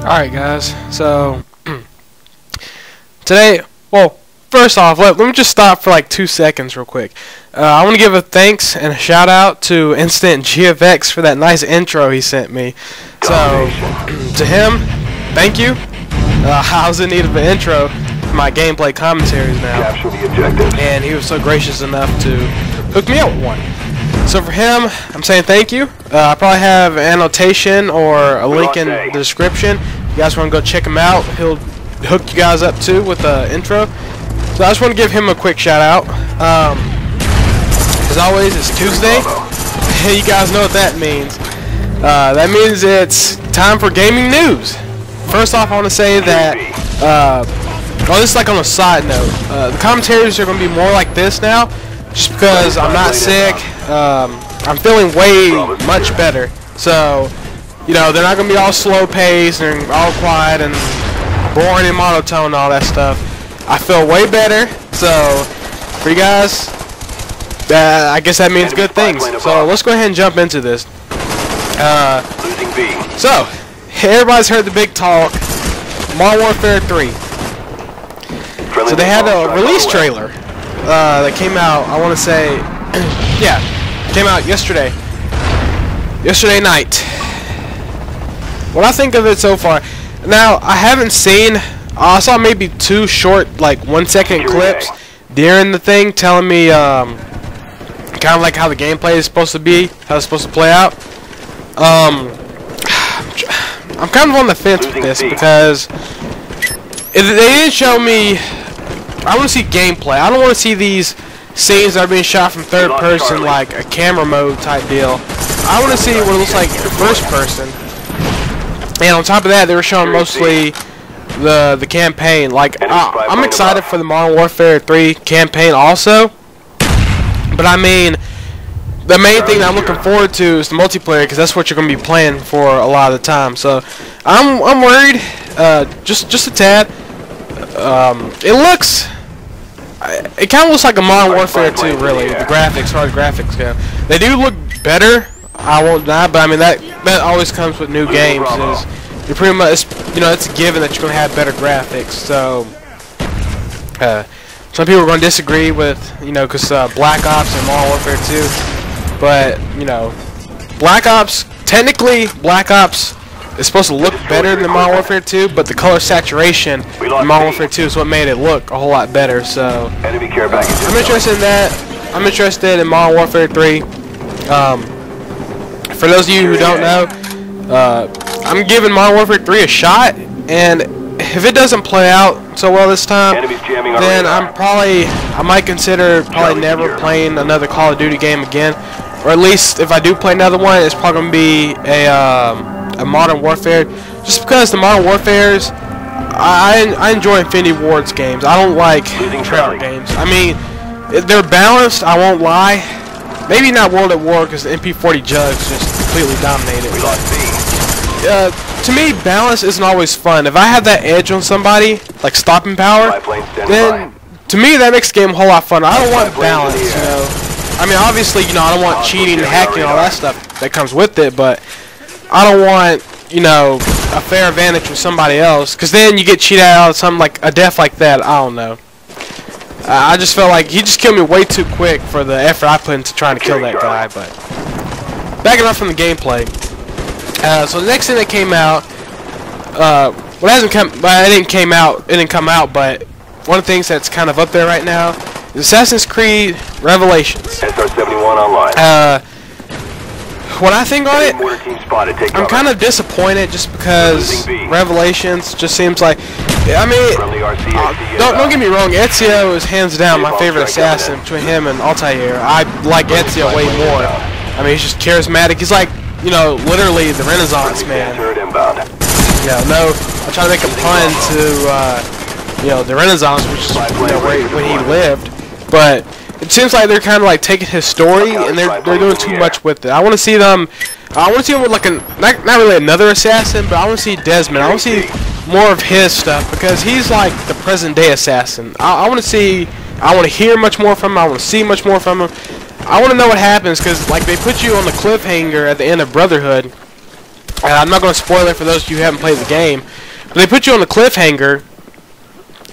Alright guys, so today, well, first off, let me just stop for like 2 seconds real quick. I want to give a thanks and a shout out to Instant GFX for that nice intro he sent me. So, to him, thank you. I was in need of an intro for my gameplay commentaries now, and he was so gracious enough to hook me up with one. So for him, I'm saying thank you. I probably have an annotation or a link in the description. If you guys want to go check him out, he'll hook you guys up too with the intro. So I just want to give him a quick shout out. As always, it's Tuesday. You guys know what that means. That means it's time for gaming news. First off, I want to say that, well, this is like on a side note. The commentaries are going to be more like this now, just because I'm not sick. I'm feeling way much better. So, you know, they're not going to be all slow paced and all quiet and boring and monotone and all that stuff. I feel way better. So, for you guys, I guess that means good things. So, let's go ahead and jump into this. So, everybody's heard the big talk, Modern Warfare 3. So, they had a release trailer that came out, I want to say, yeah, came out yesterday night. What I think of it so far, now I haven't seen, I saw maybe 2 short, like 1-second clips during the thing telling me kind of like how the gameplay is supposed to be, how it's supposed to play out. I'm kind of on the fence with this because if they didn't show me, I want to see gameplay. I don't want to see these scenes that are being shot from third person, like a camera mode type deal. I want to see what it looks like first person. And on top of that, they were showing mostly the campaign. Like, I'm excited for the Modern Warfare 3 campaign also. But I mean, the main thing that I'm looking forward to is the multiplayer, because that's what you're going to be playing for a lot of the time. So I'm worried, just a tad. It kind of looks like a Modern Warfare 2, really. The graphics, as far as graphics go, they do look better. I won't deny, but I mean that always comes with new games. Is you're pretty much, you know, it's a given that you're going to have better graphics. So some people are going to disagree with, you know, because Black Ops and Modern Warfare 2, but you know, technically Black Ops is supposed to look better than Modern Warfare 2, but the color saturation in Modern Warfare 2 is what made it look a whole lot better. So I'm interested in that. I'm interested in Modern Warfare 3. For those of you who don't know, I'm giving Modern Warfare 3 a shot, and if it doesn't play out so well this time, then I might consider probably never playing another Call of Duty game again, or at least if I do play another one, it's probably going to be a Modern Warfare, just because the Modern Warfares, I enjoy Infinity Ward's games. I don't like Trevor games. I mean, they're balanced, I won't lie. Maybe not World at War, because the MP40 Jugs just completely dominated. To me, balance isn't always fun. If I have that edge on somebody, like stopping power, then to me that makes the game a whole lot funner. I don't want balance, you know. I mean, obviously, you know, I don't want cheating and hacking and all that stuff that comes with it, but I don't want, you know, a fair advantage with somebody else, because then you get cheated out of something like a death like that. I don't know. I just felt like he just killed me way too quick for the effort I put into trying to kill that guy. But backing up from the gameplay, so the next thing that came out, well, it didn't come out, but one of the things that's kind of up there right now is Assassin's Creed Revelations. SR-71 online. What I think on it, I'm kind of disappointed, just because Revelations just seems like, I mean, don't get me wrong, Ezio is hands down my favorite assassin between him and Altair. I like Ezio way more. I mean, he's just charismatic. He's like, you know, literally the Renaissance man. Yeah, no, I try to make a pun to, you know, the Renaissance, which is, you know, where he lived, but it seems like they're kind of like taking his story and they're doing too much with it. I want to see them. I want to see him with like not really another assassin, but I want to see Desmond. I want to see more of his stuff, because he's like the present day assassin. I want to see. I want to hear much more from him. I want to see much more from him. I want to know what happens, because like they put you on the cliffhanger at the end of Brotherhood I'm not going to spoil it for those of you who haven't played the game, but they put you on the cliffhanger,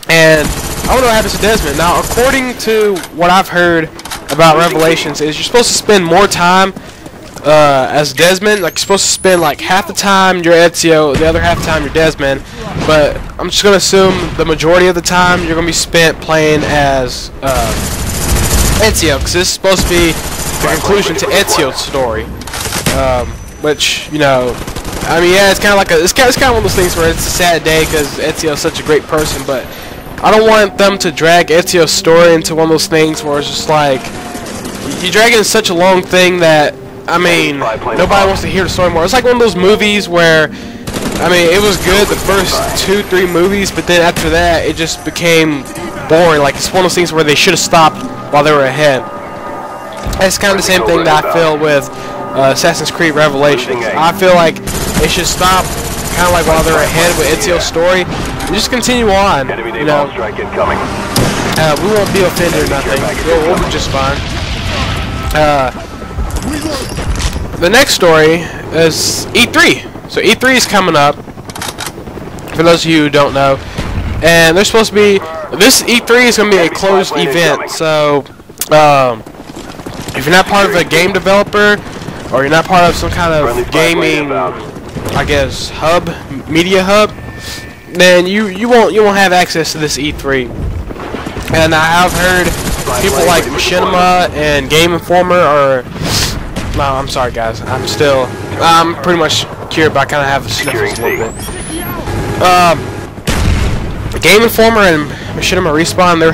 and I don't know what happens to Desmond. Now, according to what I've heard about Revelations, is you're supposed to spend more time as Desmond. Like, you're supposed to spend like half the time you're Ezio, the other half the time you're Desmond. But I'm just going to assume the majority of the time you're going to be spent playing as Ezio, because this is supposed to be the conclusion to Ezio's story. Which, you know, I mean, yeah, it's kind of like it's kind of one of those things where it's a sad day because Ezio's such a great person, but I don't want them to drag Ezio's story into one of those things where it's just like you drag it in such a long thing that, I mean, nobody wants to hear the story more. It's like one of those movies where, I mean, it was good the first 2-3 movies, but then after that it just became boring. Like, it's one of those things where they should have stopped while they were ahead. It's kind of the same thing that I feel with Assassin's Creed Revelations. I feel like they should stop kind of like while they're ahead with Ezio's story and just continue on. You know, we won't be offended or nothing. We'll be just fine. The next story is E3. So E3 is coming up, for those of you who don't know, and they're supposed to be, this E3 is going to be a closed event. So if you're not part of a game developer, or you're not part of some kind of gaming, I guess, hub, media hub, then you won't have access to this E3. And I have heard people like Machinima and Game Informer are, no, I'm sorry guys, I'm pretty much cured, but I kind of have sniffles a little bit. Game Informer and Machinima Respawn, they're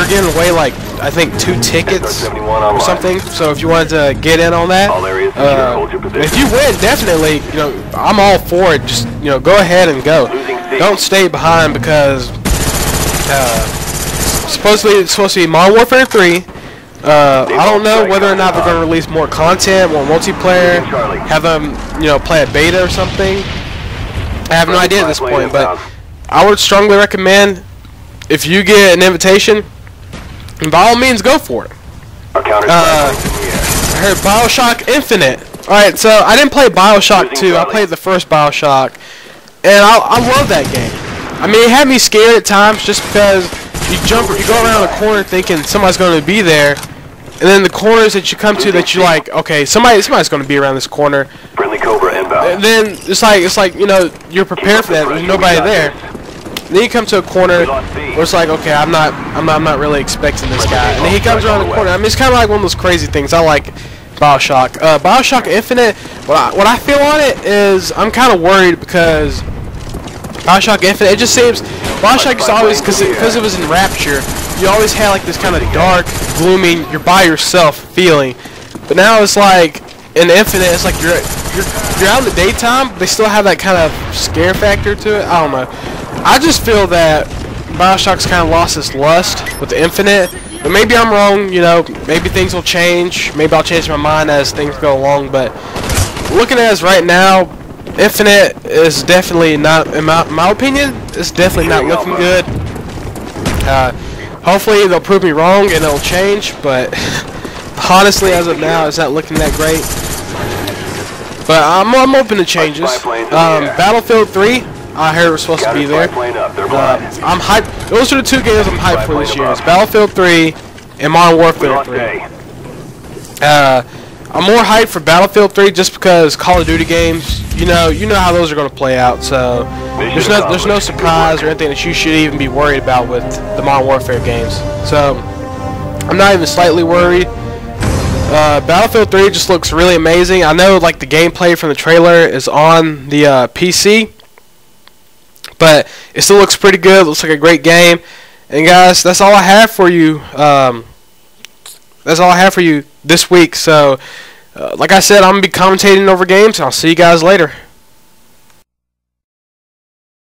giving away like, I think 2 tickets or something. So if you wanted to get in on that, if you win, definitely, you know, I'm all for it. Just, you know, go ahead and go. Don't stay behind, because supposedly it's supposed to be Modern Warfare 3. I don't know whether or not they're going to release more content, more multiplayer, have them, you know, play a beta or something. I have no idea at this point, but I would strongly recommend, if you get an invitation, by all means, go for it. I heard Bioshock Infinite. Alright, so I didn't play Bioshock 2. I played the first Bioshock, and I love that game. I mean, it had me scared at times just because you go around the corner thinking somebody's going to be there, and then the corners that you come to that you're like, okay, somebody's going to be around this corner. And then it's like you know, you're prepared for that. There's nobody there. Then you come to a corner where it's like, okay, I'm not really expecting this guy, and then he comes around the corner. I mean, it's kind of like one of those crazy things. I like Bioshock. Bioshock Infinite, what I feel on it is I'm kind of worried, because Bioshock Infinite, it just seems, Bioshock is always, because it was in Rapture, you always had like this kind of dark, gloomy, you're by yourself feeling. But now it's like, in Infinite, it's like you're out in the daytime, but they still have that kind of scare factor to it. I don't know. I just feel that Bioshock's kind of lost its lust with the Infinite, but maybe I'm wrong, you know, maybe things will change, maybe I'll change my mind as things go along, but looking at us right now, Infinite is definitely not, in my opinion, it's definitely not looking good. Hopefully they'll prove me wrong and it'll change, but honestly, as of now, it's not looking that great. But I'm open to changes. Battlefield 3, I heard was supposed to be there. I'm hyped. Those are the 2 games I'm hyped for this year. It's Battlefield 3 and Modern Warfare 3. I'm more hyped for Battlefield 3 just because Call of Duty games, you know how those are going to play out. So there's no surprise or anything that you should even be worried about with the Modern Warfare games. So I'm not even slightly worried. Battlefield 3 just looks really amazing. I know like the gameplay from the trailer is on the PC, but it still looks pretty good. It looks like a great game. And guys, that's all I have for you. That's all I have for you this week. So, like I said, I'm going to be commentating over games. I'll see you guys later.